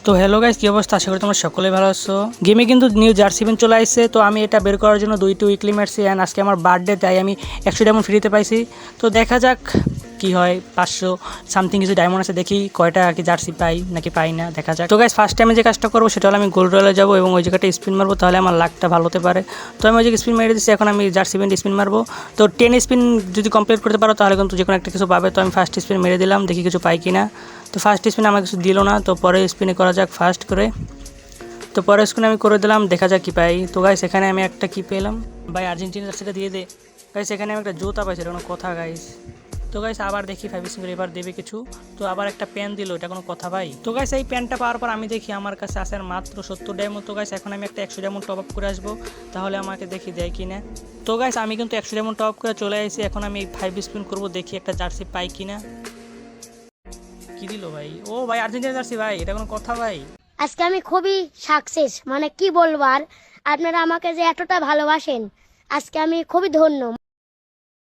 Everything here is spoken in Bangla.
তো হ্যালো গাইস, কি অবস্থা? আশা করি তোমরা সকলেই ভালো আছো। গেমে কিন্তু নিউ জার্সি ইভেন্ট চলে আসছে, তো আমি এটা বের করার জন্য 2টি উইকলি মারছি অ্যান্ড আজকে আমার বার্থডে, তাই আমি 100 ডায়মন্ড ফ্রিতে পাইছি। তো দেখা যাক কি হয়। 500 সামথিং কিছু ডায়মন্ড আছে, দেখি কয়টা আর কি জার্সি পাই নাকি পাই না, দেখা যাক। তো গাইস ফার্স্ট টাইমে যে কাজটা করবো সেটা হলো আমি গোল্ড রয়্যালে যাবো এবং ওই জায়গাটা স্পিন মারবো, তাহলে আমার লাকটা ভালো হতে পারে। তো আমি ওই জায়গায় স্পিন মেরে দিচ্ছি, এখন আমি জার্সি ইভেন্ট স্পিন মারবো। তো 10 স্পিন যদি কমপ্লিট করতে পারো তাহলে কিন্তু যে কোনো একটা কিছু পাবে। তো আমি ফার্স্ট স্পিন মেরে দিলাম, দেখি কিছু পাই কিনা। তো ফার্স্ট স্পিনে আমার কিছু দিল না, তো পরে স্পিনে করা যাক ফার্স্ট করে। তো পরের স্ক্রিনে আমি করে দিলাম, দেখা যাক কী পাই। তো গাইস এখানে আমি একটা কী পেলাম ভাই, আর্জেন্টিনার থেকে দিয়ে দে। গাইস এখানে আমি একটা জুতা পাইছি, এটা কোনো কথা গাইস? তো গাইস আবার দেখি 5 স্পিন এবার দেবে কিছু। তো আবার একটা প্যান দিল, এটা কোনো কথা ভাই? তো গাইস এই প্যানটা পাওয়ার পর আমি দেখি আমার কাছে আছে আর মাত্র 70 ডায়মন্ড। তো গাইস এখন আমি একটা 100 ডায়মন্ড টপ আপ করে আসবো, তাহলে আমাকে দেখি দেয় কি না। তো গাইস আমি কিন্তু 100 ডায়মন্ড টপ আপ করে চলে আসি, এখন আমি 5 স্পিন করবো, দেখি একটা জার্সি পাই কিনা। কি দিল ভাই? ও ভাই আর্জেন্টিনা জার্সি ভাই, এটা কোনো কথা ভাই? আজকে আমি খুবই সাকসেস, মানে কি বলবো আর। আপনারা আমাকে যে এতটা ভালোবাসেন, আজকে আমি খুবই ধন্য।